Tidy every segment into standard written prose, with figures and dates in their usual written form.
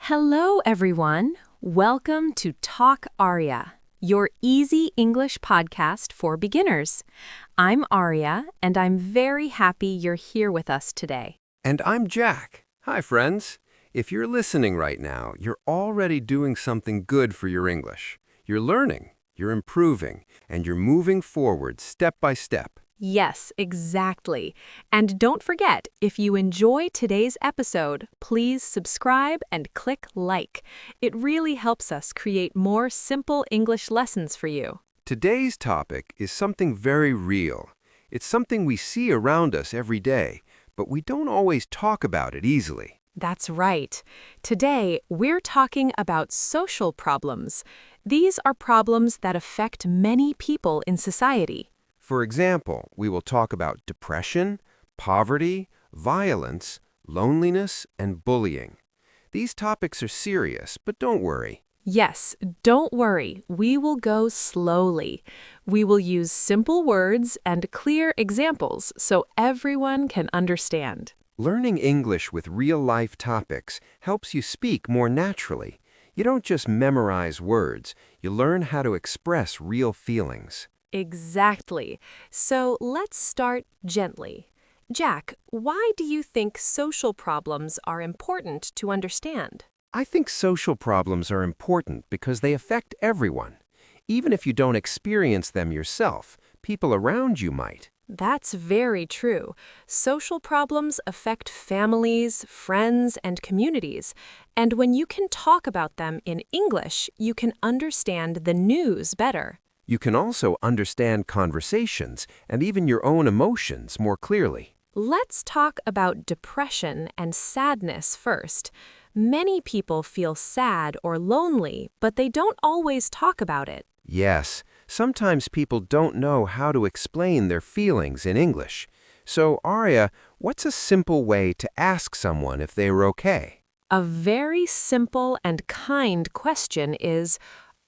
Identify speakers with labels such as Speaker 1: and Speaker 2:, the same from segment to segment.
Speaker 1: Hello, everyone. Welcome to Talk Aria, your easy English podcast for beginners. I'm Aria, and I'm very happy you're here with us today.
Speaker 2: And I'm Jack. Hi, friends. If you're listening right now, you're already doing something good for your English. You're learning, you're improving, and you're moving forward step by step.
Speaker 1: Yes, exactly. And don't forget, if you enjoy today's episode, please subscribe and click like. It really helps us create more simple English lessons for you.
Speaker 2: Today's topic is something very real. It's something we see around us every day, but we don't always talk about it easily.
Speaker 1: That's right. Today, we're talking about social problems. These are problems that affect many people in society.
Speaker 2: For example, we will talk about depression, poverty, violence, loneliness, and bullying. These topics are serious, but don't worry.
Speaker 1: Yes, don't worry, we will go slowly. We will use simple words and clear examples so everyone can understand.
Speaker 2: Learning English with real-life topics helps you speak more naturally. You don't just memorize words, you learn how to express real feelings.
Speaker 1: Exactly. So let's start gently. Jack, why do you think social problems are important to understand?
Speaker 2: I think social problems are important because they affect everyone. Even if you don't experience them yourself, people around you might.
Speaker 1: That's very true. Social problems affect families, friends, and communities. And when you can talk about them in English, you can understand the news better.
Speaker 2: You can also understand conversations and even your own emotions more clearly.
Speaker 1: Let's talk about depression and sadness first. Many people feel sad or lonely, but they don't always talk about it.
Speaker 2: Yes, sometimes people don't know how to explain their feelings in English. So, Aria, what's a simple way to ask someone if they are okay?
Speaker 1: A very simple and kind question is,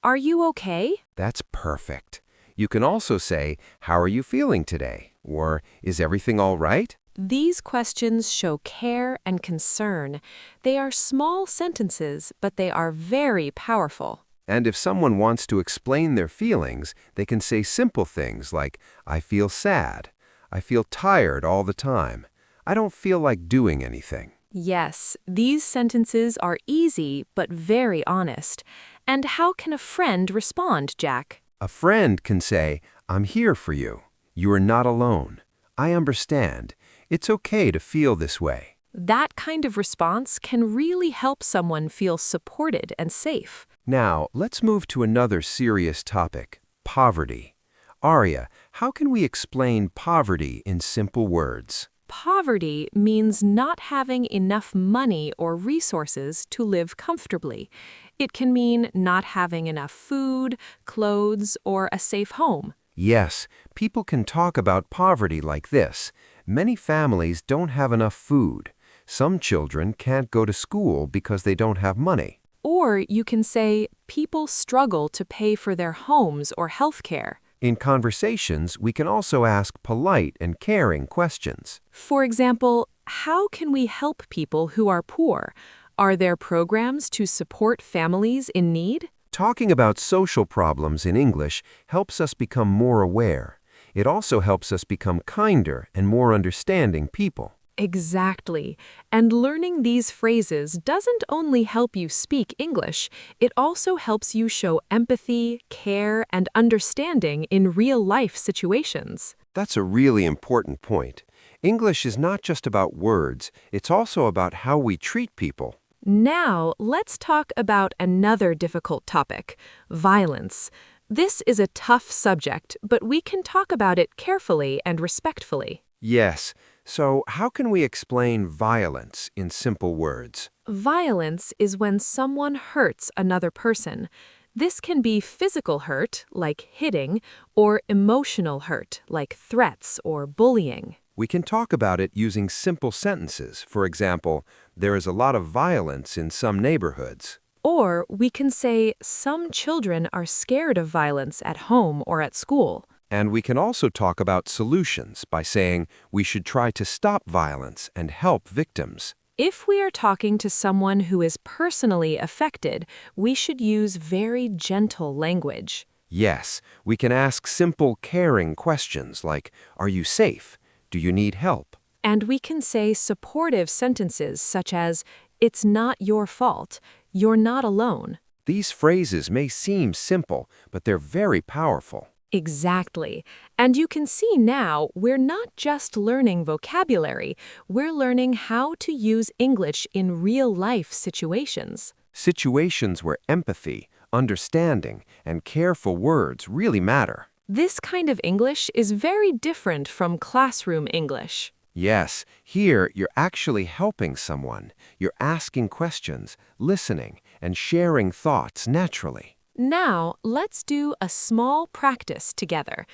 Speaker 1: "Are you okay?"
Speaker 2: That's perfect. You can also say, "How are you feeling today?" Or, "Is everything all right?"
Speaker 1: These questions show care and concern. They are small sentences, but they are very powerful.
Speaker 2: And if someone wants to explain their feelings, they can say simple things like, "I feel sad. I feel tired all the time. I don't feel like doing anything."
Speaker 1: Yes, these sentences are easy but very honest. And how can a friend respond, Jack?
Speaker 2: A friend can say, "I'm here for you. You are not alone. I understand. It's okay to feel this way."
Speaker 1: That kind of response can really help someone feel supported and safe.
Speaker 2: Now, let's move to another serious topic, poverty. Aria, how can we explain poverty in simple words?
Speaker 1: Poverty means not having enough money or resources to live comfortably. It can mean not having enough food, clothes, or a safe home.
Speaker 2: Yes, people can talk about poverty like this. Many families don't have enough food. Some children can't go to school because they don't have money.
Speaker 1: Or you can say, people struggle to pay for their homes or health care.
Speaker 2: In conversations, we can also ask polite and caring questions.
Speaker 1: For example, how can we help people who are poor? Are there programs to support families in need?
Speaker 2: Talking about social problems in English helps us become more aware. It also helps us become kinder and more understanding people.
Speaker 1: Exactly. And learning these phrases doesn't only help you speak English, it also helps you show empathy, care, and understanding in real-life situations.
Speaker 2: That's a really important point. English is not just about words, it's also about how we treat people.
Speaker 1: Now, let's talk about another difficult topic, violence. This is a tough subject, but we can talk about it carefully and respectfully.
Speaker 2: Yes, so how can we explain violence in simple words?
Speaker 1: Violence is when someone hurts another person. This can be physical hurt, like hitting, or emotional hurt, like threats or bullying.
Speaker 2: We can talk about it using simple sentences. For example, there is a lot of violence in some neighborhoods.
Speaker 1: Or we can say some children are scared of violence at home or at school.
Speaker 2: And we can also talk about solutions by saying we should try to stop violence and help victims.
Speaker 1: If we are talking to someone who is personally affected, we should use very gentle language.
Speaker 2: Yes, we can ask simple, caring questions like, "Are you safe? Do you need help?"
Speaker 1: And we can say supportive sentences such as, "It's not your fault. You're not alone."
Speaker 2: These phrases may seem simple, but they're very powerful.
Speaker 1: Exactly. And you can see now we're not just learning vocabulary, we're learning how to use English in real life situations.
Speaker 2: Situations where empathy, understanding, and careful words really matter.
Speaker 1: This kind of English is very different from classroom English.
Speaker 2: Yes, here you're actually helping someone. You're asking questions, listening, and sharing thoughts naturally.
Speaker 1: Now, let's do a small practice together.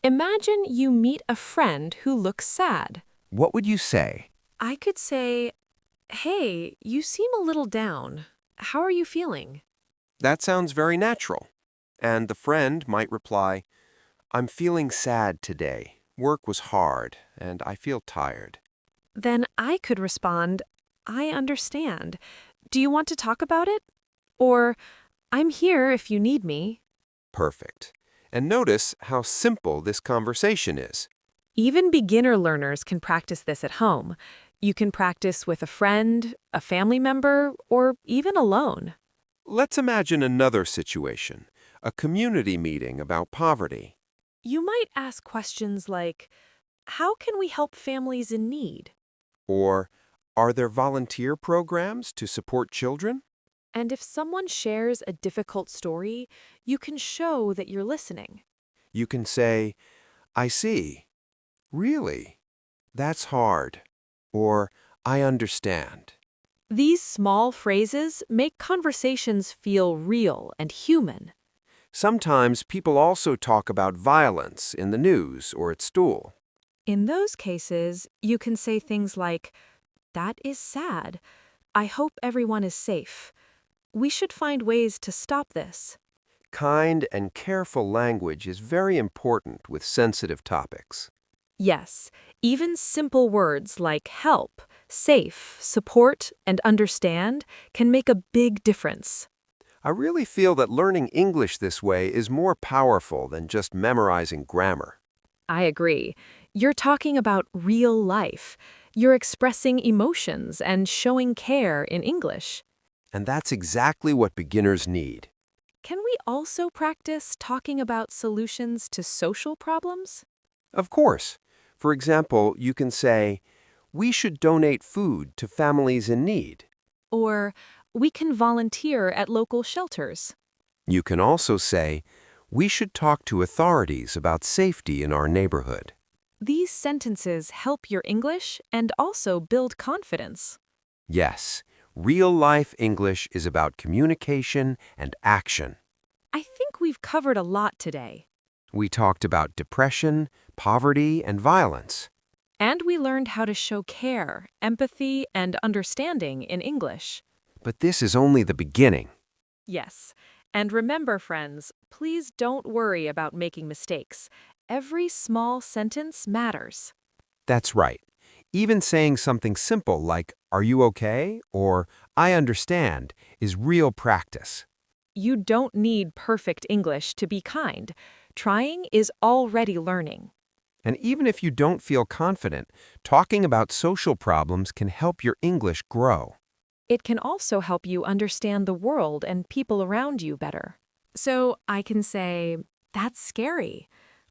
Speaker 1: Imagine you meet a friend who looks sad.
Speaker 2: What would you say?
Speaker 1: I could say, "Hey, you seem a little down. How are you feeling?"
Speaker 2: That sounds very natural. And the friend might reply, "I'm feeling sad today. Work was hard, and I feel tired."
Speaker 1: Then I could respond, "I understand. Do you want to talk about it?" Or, "I'm here if you need me."
Speaker 2: Perfect. And notice how simple this conversation is.
Speaker 1: Even beginner learners can practice this at home. You can practice with a friend, a family member, or even alone.
Speaker 2: Let's imagine another situation, a community meeting about poverty.
Speaker 1: You might ask questions like, "How can we help families in need?"
Speaker 2: Or, are there volunteer programs to support children?
Speaker 1: And if someone shares a difficult story, you can show that you're listening.
Speaker 2: You can say, "I see. Really? That's hard." Or, "I understand."
Speaker 1: These small phrases make conversations feel real and human.
Speaker 2: Sometimes people also talk about violence in the news or at school.
Speaker 1: In those cases, you can say things like, "That is sad. I hope everyone is safe. We should find ways to stop this."
Speaker 2: Kind and careful language is very important with sensitive topics.
Speaker 1: Yes, even simple words like help, safe, support, and understand can make a big difference.
Speaker 2: I really feel that learning English this way is more powerful than just memorizing grammar.
Speaker 1: I agree. You're talking about real life. You're expressing emotions and showing care in English.
Speaker 2: And that's exactly what beginners need.
Speaker 1: Can we also practice talking about solutions to social problems?
Speaker 2: Of course. For example, you can say, "We should donate food to families in need."
Speaker 1: Or, "We can volunteer at local shelters."
Speaker 2: You can also say, "We should talk to authorities about safety in our neighborhood."
Speaker 1: These sentences help your English and also build confidence.
Speaker 2: Yes, real-life English is about communication and action.
Speaker 1: I think we've covered a lot today.
Speaker 2: We talked about depression, poverty, and violence.
Speaker 1: And we learned how to show care, empathy, and understanding in English.
Speaker 2: But this is only the beginning.
Speaker 1: Yes. And remember, friends, please don't worry about making mistakes. Every small sentence matters.
Speaker 2: That's right. Even saying something simple like, "Are you okay?" or "I understand," is real practice.
Speaker 1: You don't need perfect English to be kind. Trying is already learning.
Speaker 2: And even if you don't feel confident, talking about social problems can help your English grow.
Speaker 1: It can also help you understand the world and people around you better. So I can say, "That's scary,"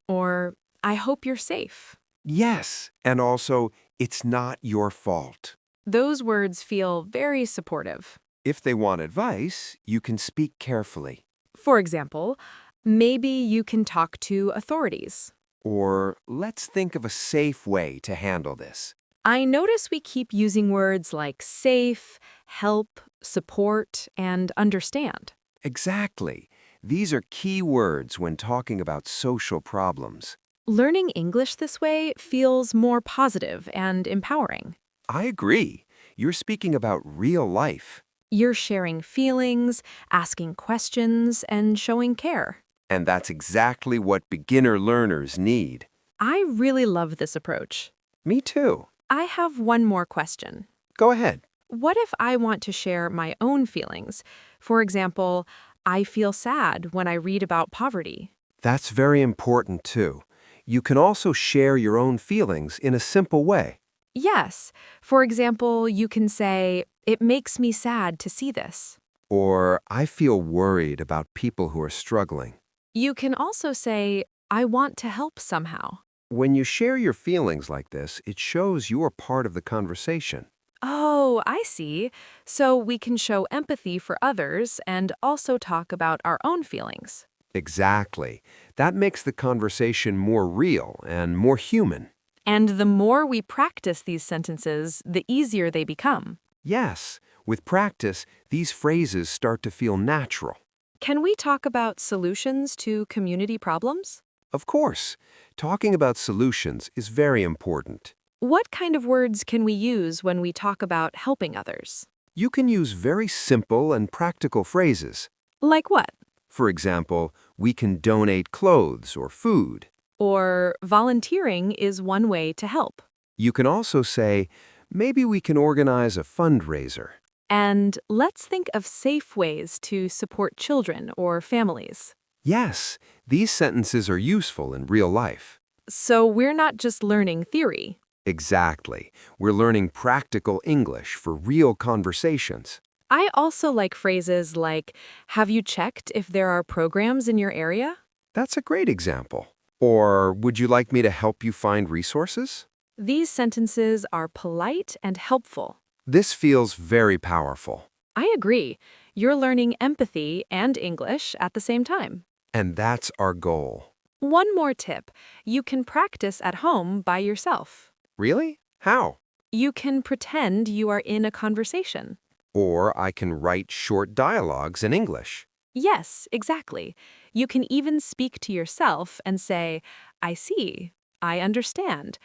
Speaker 1: or "I hope you're safe."
Speaker 2: Yes, and also, "It's not your fault."
Speaker 1: Those words feel very supportive.
Speaker 2: If they want advice, you can speak carefully.
Speaker 1: For example, maybe you can talk to authorities.
Speaker 2: Or, "Let's think of a safe way to handle this."
Speaker 1: I notice we keep using words like safe, help, support, and understand.
Speaker 2: Exactly. These are key words when talking about social problems.
Speaker 1: Learning English this way feels more positive and empowering.
Speaker 2: I agree. You're speaking about real life.
Speaker 1: You're sharing feelings, asking questions, and showing care.
Speaker 2: And that's exactly what beginner learners need.
Speaker 1: I really love this approach.
Speaker 2: Me too.
Speaker 1: I have one more question.
Speaker 2: Go ahead.
Speaker 1: What if I want to share my own feelings? For example, I feel sad when I read about poverty.
Speaker 2: That's very important too. You can also share your own feelings in a simple way.
Speaker 1: Yes. For example, you can say, "It makes me sad to see this."
Speaker 2: Or, I feel worried about people who are struggling.
Speaker 1: You can also say, "I want to help somehow."
Speaker 2: When you share your feelings like this, it shows you are part of the conversation.
Speaker 1: Oh, I see. So we can show empathy for others and also talk about our own feelings.
Speaker 2: Exactly. That makes the conversation more real and more human.
Speaker 1: And the more we practice these sentences, the easier they become.
Speaker 2: Yes, with practice, these phrases start to feel natural.
Speaker 1: Can we talk about solutions to community problems?
Speaker 2: Of course, talking about solutions is very important.
Speaker 1: What kind of words can we use when we talk about helping others?
Speaker 2: You can use very simple and practical phrases.
Speaker 1: Like what?
Speaker 2: For example, we can donate clothes or food.
Speaker 1: Or volunteering is one way to help.
Speaker 2: You can also say, maybe we can organize a fundraiser.
Speaker 1: And let's think of safe ways to support children or families.
Speaker 2: Yes, these sentences are useful in real life.
Speaker 1: So we're not just learning theory.
Speaker 2: Exactly. We're learning practical English for real conversations.
Speaker 1: I also like phrases like, "Have you checked if there are programs in your area?"
Speaker 2: That's a great example. Or, would you like me to help you find resources?
Speaker 1: These sentences are polite and helpful.
Speaker 2: This feels very powerful.
Speaker 1: I agree. You're learning empathy and English at the same time.
Speaker 2: And that's our goal.
Speaker 1: One more tip. You can practice at home by yourself.
Speaker 2: Really? How?
Speaker 1: You can pretend you are in a conversation.
Speaker 2: Or I can write short dialogues in English.
Speaker 1: Yes, exactly. You can even speak to yourself and say, "I see. I understand.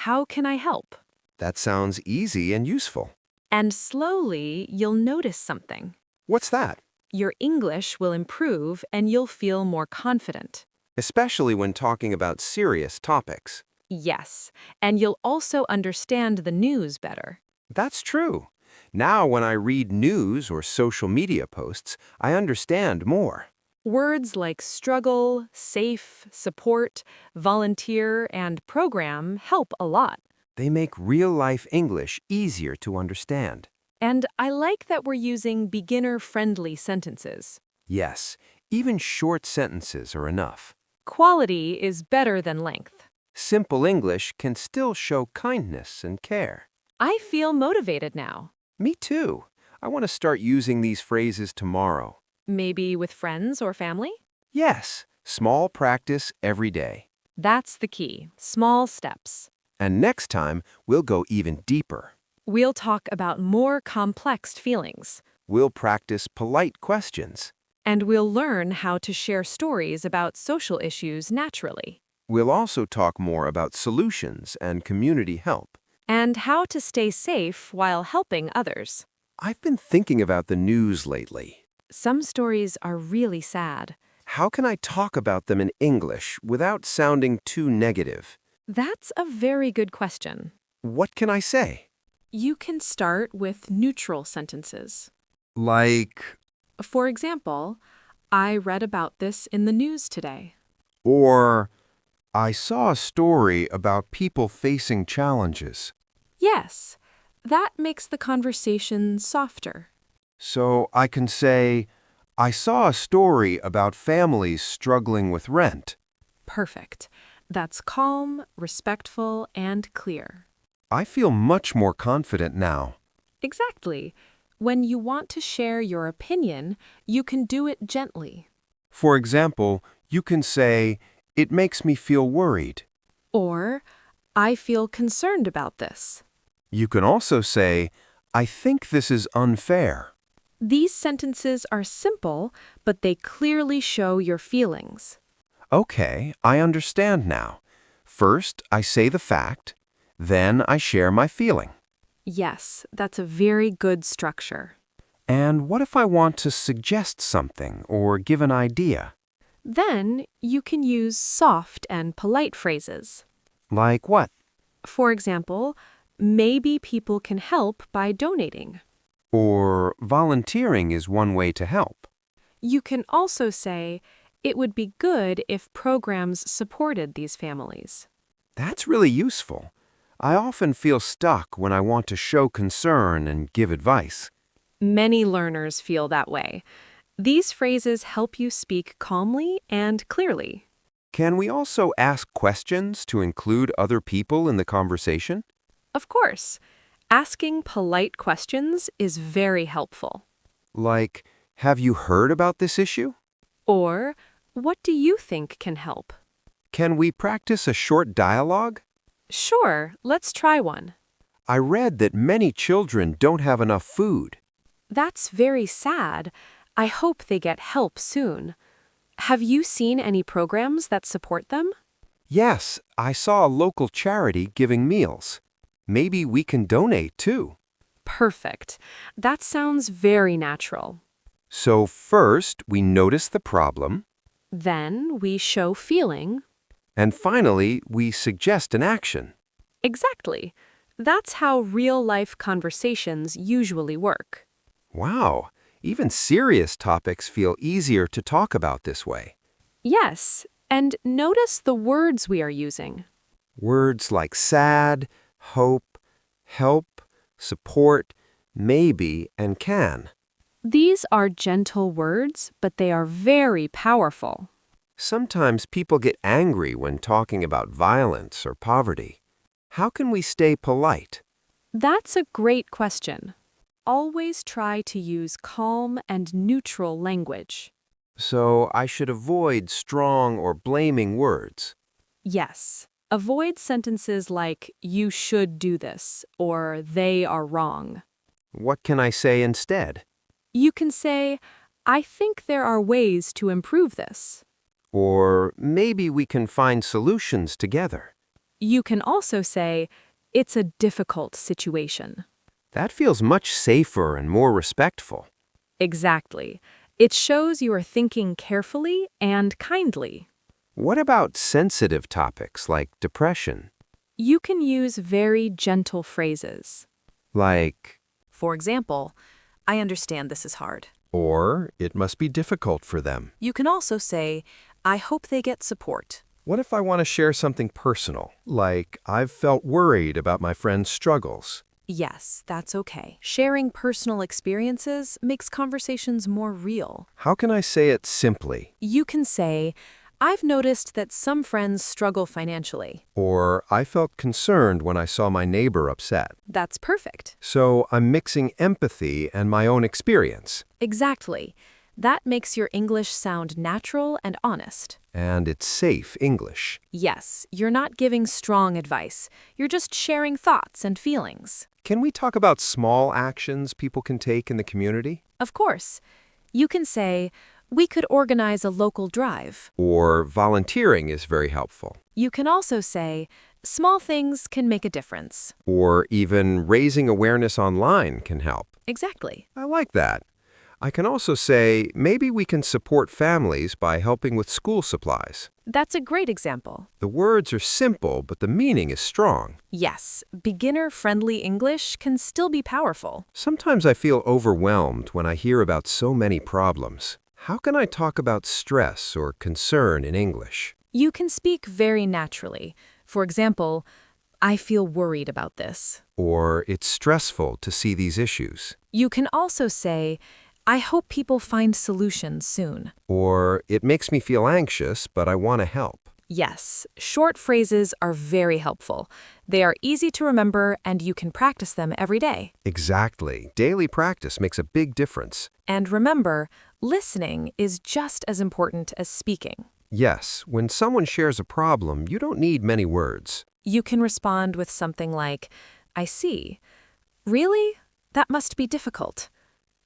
Speaker 1: How can I help?"
Speaker 2: That sounds easy and useful.
Speaker 1: And slowly, you'll notice something.
Speaker 2: What's that?
Speaker 1: Your English will improve and you'll feel more confident.
Speaker 2: Especially when talking about serious topics.
Speaker 1: Yes, and you'll also understand the news better.
Speaker 2: That's true. Now, when I read news or social media posts, I understand more.
Speaker 1: Words like struggle, safe, support, volunteer, and program help a lot.
Speaker 2: They make real-life English easier to understand.
Speaker 1: And I like that we're using beginner-friendly sentences.
Speaker 2: Yes, even short sentences are enough.
Speaker 1: Quality is better than length.
Speaker 2: Simple English can still show kindness and care.
Speaker 1: I feel motivated now.
Speaker 2: Me too. I want to start using these phrases tomorrow.
Speaker 1: Maybe with friends or family?
Speaker 2: Yes, small practice every day.
Speaker 1: That's the key. Small steps.
Speaker 2: And next time, we'll go even deeper.
Speaker 1: We'll talk about more complex feelings.
Speaker 2: We'll practice polite questions.
Speaker 1: And we'll learn how to share stories about social issues naturally.
Speaker 2: We'll also talk more about solutions and community help.
Speaker 1: And how to stay safe while helping others.
Speaker 2: I've been thinking about the news lately.
Speaker 1: Some stories are really sad.
Speaker 2: How can I talk about them in English without sounding too negative?
Speaker 1: That's a very good question.
Speaker 2: What can I say?
Speaker 1: You can start with neutral sentences.
Speaker 2: Like,
Speaker 1: For example, "I read about this in the news today."
Speaker 2: or, I saw a story about people facing challenges.
Speaker 1: Yes, that makes the conversation softer.
Speaker 2: So I can say, I saw a story about families struggling with rent.
Speaker 1: Perfect. That's calm, respectful, and clear.
Speaker 2: I feel much more confident now.
Speaker 1: Exactly. When you want to share your opinion, you can do it gently.
Speaker 2: For example, you can say, it makes me feel worried.
Speaker 1: Or, "I feel concerned about this."
Speaker 2: You can also say, I think this is unfair.
Speaker 1: These sentences are simple, but they clearly show your feelings.
Speaker 2: Okay, I understand now. First, I say the fact, then I share my feeling.
Speaker 1: Yes, that's a very good structure.
Speaker 2: And what if I want to suggest something or give an idea?
Speaker 1: Then you can use soft and polite phrases.
Speaker 2: Like what?
Speaker 1: For example, maybe people can help by donating.
Speaker 2: Or volunteering is one way to help.
Speaker 1: You can also say, it would be good if programs supported these families.
Speaker 2: That's really useful. I often feel stuck when I want to show concern and give advice.
Speaker 1: Many learners feel that way. These phrases help you speak calmly and clearly.
Speaker 2: Can we also ask questions to include other people in the conversation?
Speaker 1: Of course, asking polite questions is very helpful.
Speaker 2: Like, have you heard about this issue?
Speaker 1: Or, what do you think can help?
Speaker 2: Can we practice a short dialogue?
Speaker 1: Sure, let's try one.
Speaker 2: I read that many children don't have enough food.
Speaker 1: That's very sad. I hope they get help soon. Have you seen any programs that support them?
Speaker 2: Yes, I saw a local charity giving meals. Maybe we can donate too.
Speaker 1: Perfect. That sounds very natural.
Speaker 2: So first, we notice the problem,
Speaker 1: Then we show feeling.
Speaker 2: and finally, we suggest an action.
Speaker 1: Exactly. That's how real-life conversations usually work.
Speaker 2: Wow, even serious topics feel easier to talk about this way.
Speaker 1: Yes, and notice the words we are using.
Speaker 2: Words like sad, hope, help, support, maybe, and can.
Speaker 1: These are gentle words, but they are very powerful.
Speaker 2: Sometimes people get angry when talking about violence or poverty. How can we stay polite?
Speaker 1: That's a great question. Always try to use calm and neutral language.
Speaker 2: So I should avoid strong or blaming words.
Speaker 1: Yes. Avoid sentences like, you should do this, or they are wrong.
Speaker 2: What can I say instead?
Speaker 1: You can say, I think there are ways to improve this.
Speaker 2: Or maybe we can find solutions together.
Speaker 1: You can also say, it's a difficult situation.
Speaker 2: That feels much safer and more respectful.
Speaker 1: Exactly. It shows you are thinking carefully and kindly.
Speaker 2: What about sensitive topics like depression?
Speaker 1: You can use very gentle phrases.
Speaker 2: Like,
Speaker 3: For example, I understand this is hard.
Speaker 2: or it must be difficult for them.
Speaker 3: You can also say, I hope they get support.
Speaker 2: What if I want to share something personal, like I've felt worried about my friend's struggles?
Speaker 3: Yes, that's okay. Sharing personal experiences makes conversations more real.
Speaker 2: How can I say it simply?
Speaker 3: You can say, I've noticed that some friends struggle financially.
Speaker 2: Or I felt concerned when I saw my neighbor upset.
Speaker 3: That's perfect.
Speaker 2: So I'm mixing empathy and my own experience.
Speaker 3: Exactly. That makes your English sound natural and honest.
Speaker 2: And it's safe English.
Speaker 3: Yes, you're not giving strong advice. You're just sharing thoughts and feelings.
Speaker 2: Can we talk about small actions people can take in the community?
Speaker 3: Of course. You can say, we could organize a local drive.
Speaker 2: Or volunteering is very helpful.
Speaker 3: You can also say, small things can make a difference.
Speaker 2: Or even raising awareness online can help.
Speaker 3: Exactly.
Speaker 2: I like that. I can also say maybe we can support families by helping with school supplies.
Speaker 3: That's a great example.
Speaker 2: The words are simple, but the meaning is strong.
Speaker 3: Yes, beginner-friendly English can still be powerful.
Speaker 2: Sometimes I feel overwhelmed when I hear about so many problems. How can I talk about stress or concern in English?
Speaker 3: You can speak very naturally. For example, I feel worried about this.
Speaker 2: Or it's stressful to see these issues.
Speaker 3: You can also say, I hope people find solutions soon.
Speaker 2: Or it makes me feel anxious, but I want to help.
Speaker 3: Yes, short phrases are very helpful. They are easy to remember and you can practice them every day.
Speaker 2: Exactly. Daily practice makes a big difference.
Speaker 3: And remember, listening is just as important as speaking.
Speaker 2: Yes, when someone shares a problem, you don't need many words.
Speaker 3: You can respond with something like, I see. Really? That must be difficult.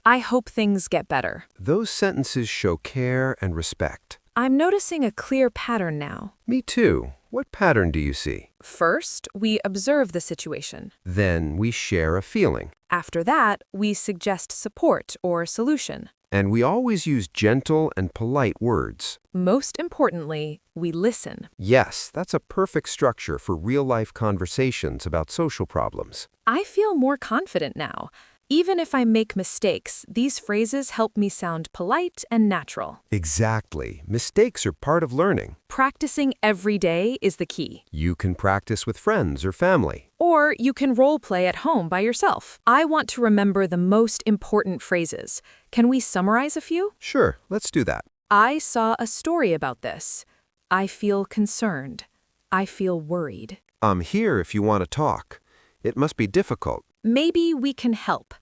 Speaker 3: I hope things get better.
Speaker 2: Those sentences show care and respect.
Speaker 3: I'm noticing a clear pattern now.
Speaker 2: Me too. What pattern do you see?
Speaker 3: First, we observe the situation.
Speaker 2: Then we share a feeling.
Speaker 3: After that, we suggest support or solution.
Speaker 2: And we always use gentle and polite words.
Speaker 3: Most importantly, we listen.
Speaker 2: Yes, that's a perfect structure for real-life conversations about social problems.
Speaker 3: I feel more confident now. Even if I make mistakes, these phrases help me sound polite and natural.
Speaker 2: Exactly. Mistakes are part of learning.
Speaker 3: Practicing every day is the key.
Speaker 2: You can practice with friends or family.
Speaker 3: Or you can role play at home by yourself. I want to remember the most important phrases. Can we summarize a few?
Speaker 2: Sure, let's do that.
Speaker 3: I saw a story about this. I feel concerned. I feel worried.
Speaker 2: I'm here if you want to talk. It must be difficult.
Speaker 3: Maybe we can help.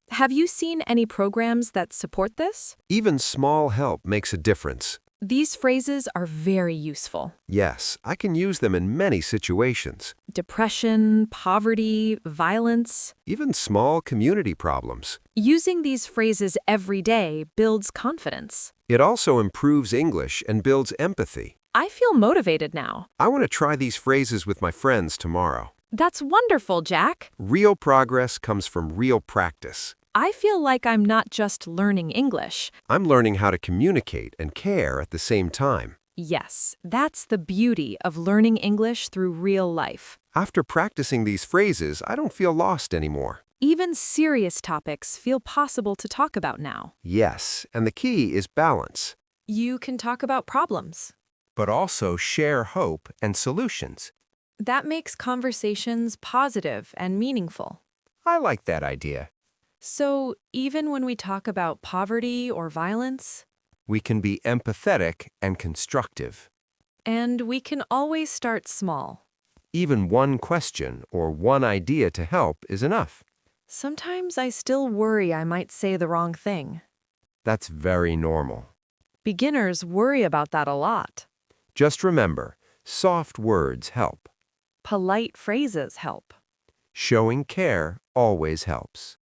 Speaker 3: Have you seen any programs that support this?
Speaker 2: Even small help makes a difference.
Speaker 3: These phrases are very useful.
Speaker 2: Yes, I can use them in many situations.
Speaker 3: Depression, poverty, violence.
Speaker 2: Even small community problems.
Speaker 3: Using these phrases every day builds confidence.
Speaker 2: It also improves English and builds empathy.
Speaker 3: I feel motivated now.
Speaker 2: I want to try these phrases with my friends tomorrow.
Speaker 3: That's wonderful, Jack.
Speaker 2: Real progress comes from real practice.
Speaker 3: I feel like I'm not just learning English.
Speaker 2: I'm learning how to communicate and care at the same time.
Speaker 3: Yes, that's the beauty of learning English through real life.
Speaker 2: After practicing these phrases, I don't feel lost anymore.
Speaker 3: Even serious topics feel possible to talk about now.
Speaker 2: Yes, and the key is balance.
Speaker 3: You can talk about problems.
Speaker 2: But also share hope and solutions.
Speaker 3: That makes conversations positive and meaningful.
Speaker 2: I like that idea.
Speaker 3: So, even when we talk about poverty or violence,
Speaker 2: We can be empathetic and constructive.
Speaker 3: and we can always start small.
Speaker 2: Even one question or one idea to help is enough.
Speaker 3: Sometimes I still worry I might say the wrong thing.
Speaker 2: That's very normal.
Speaker 3: Beginners worry about that a lot.
Speaker 2: Just remember, soft words help.
Speaker 3: Polite phrases help.
Speaker 2: Showing care always helps.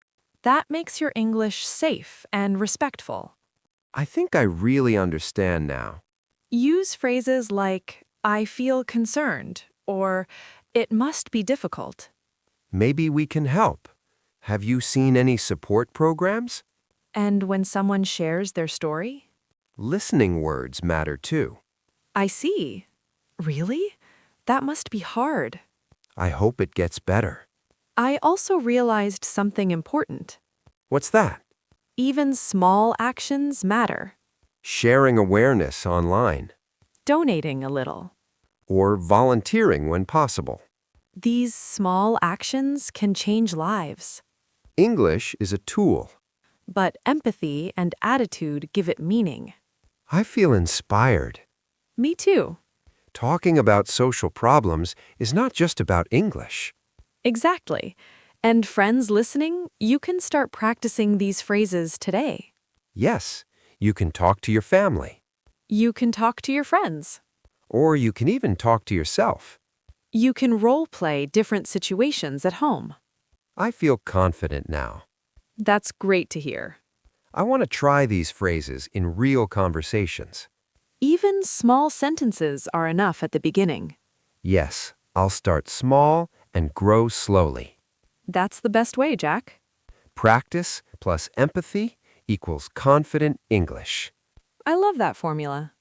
Speaker 3: That makes your English safe and respectful.
Speaker 2: I think I really understand now.
Speaker 3: Use phrases like, I feel concerned, or it must be difficult.
Speaker 2: Maybe we can help. Have you seen any support programs?
Speaker 3: And when someone shares their story,
Speaker 2: Listening words matter too.
Speaker 3: I see. Really? That must be hard.
Speaker 2: I hope it gets better.
Speaker 3: I also realized something important.
Speaker 2: What's that?
Speaker 3: Even small actions matter.
Speaker 2: Sharing awareness online.
Speaker 3: Donating a little.
Speaker 2: Or volunteering when possible.
Speaker 3: These small actions can change lives.
Speaker 2: English is a tool.
Speaker 3: But empathy and attitude give it meaning.
Speaker 2: I feel inspired.
Speaker 3: Me too.
Speaker 2: Talking about social problems is not just about English.
Speaker 3: Exactly. And friends listening, you can start practicing these phrases today.
Speaker 2: Yes, you can talk to your family.
Speaker 3: You can talk to your friends.
Speaker 2: Or you can even talk to yourself.
Speaker 3: You can role play different situations at home.
Speaker 2: I feel confident now.
Speaker 3: That's great to hear.
Speaker 2: I want to try these phrases in real conversations.
Speaker 3: Even small sentences are enough at the beginning.
Speaker 2: Yes, I'll start small and grow slowly.
Speaker 3: That's the best way, Jack.
Speaker 2: Practice plus empathy equals confident English.
Speaker 3: I love that formula.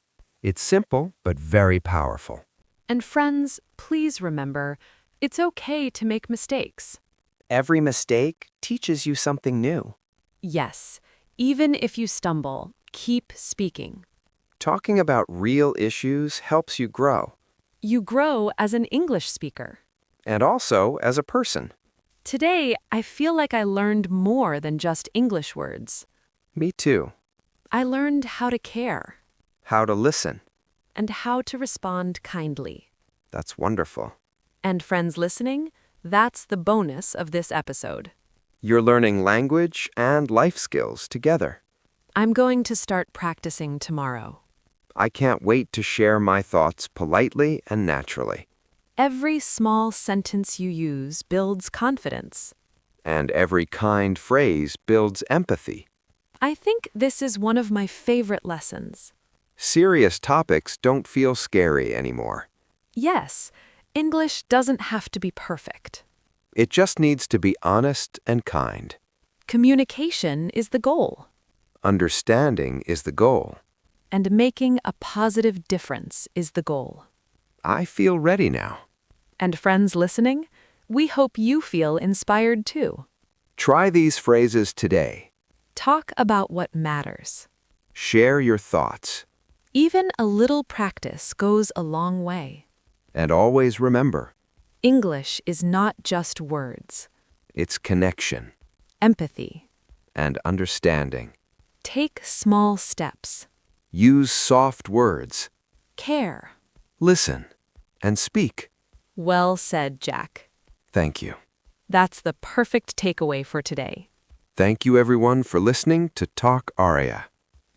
Speaker 2: It's simple but very powerful.
Speaker 3: And friends, please remember, it's okay to make mistakes.
Speaker 4: Every mistake teaches you something new.
Speaker 3: Yes, even if you stumble, keep speaking.
Speaker 4: Talking about real issues helps you grow,
Speaker 3: You grow as an English speaker.
Speaker 4: and also as a person.
Speaker 3: Today, I feel like I learned more than just English words.
Speaker 4: Me too.
Speaker 3: I learned how to care
Speaker 4: How to listen.
Speaker 3: and how to respond kindly.
Speaker 4: That's wonderful.
Speaker 3: And friends listening, that's the bonus of this episode.
Speaker 4: You're learning language and life skills together.
Speaker 3: I'm going to start practicing tomorrow.
Speaker 4: I can't wait to share my thoughts politely and naturally.
Speaker 3: Every small sentence you use builds confidence.
Speaker 4: And every kind phrase builds empathy.
Speaker 3: I think this is one of my favorite lessons.
Speaker 4: Serious topics don't feel scary anymore.
Speaker 3: Yes, English doesn't have to be perfect.
Speaker 4: It just needs to be honest and kind.
Speaker 3: Communication is the goal,
Speaker 4: Understanding is the goal.
Speaker 3: and making a positive difference is the goal.
Speaker 4: I feel ready now.
Speaker 3: And friends listening, we hope you feel inspired too.
Speaker 4: Try these phrases today.
Speaker 3: Talk about what matters.
Speaker 4: Share your thoughts.
Speaker 3: Even a little practice goes a long way.
Speaker 4: And always remember,
Speaker 3: English is not just words.
Speaker 4: it's connection
Speaker 3: Empathy.
Speaker 4: and understanding.
Speaker 3: Take small steps.
Speaker 4: Use soft words.
Speaker 3: Care.
Speaker 4: Listen and speak.
Speaker 3: Well said, Jack.
Speaker 4: Thank you.
Speaker 3: That's the perfect takeaway for today.
Speaker 4: Thank you, everyone, for listening to Talk Aria.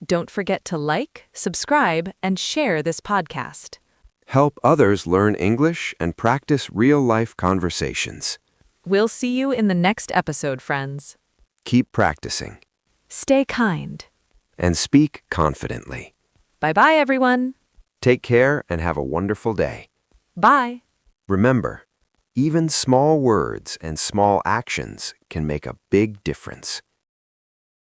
Speaker 3: Don't forget to like, subscribe, and share this podcast.
Speaker 4: Help others learn English and practice real-life conversations.
Speaker 3: We'll see you in the next episode, friends.
Speaker 4: Keep practicing
Speaker 3: Stay kind.
Speaker 4: and speak confidently.
Speaker 3: Bye-bye, everyone.
Speaker 4: Take care and have a wonderful day.
Speaker 3: Bye.
Speaker 4: Remember, even small words and small actions can make a big difference.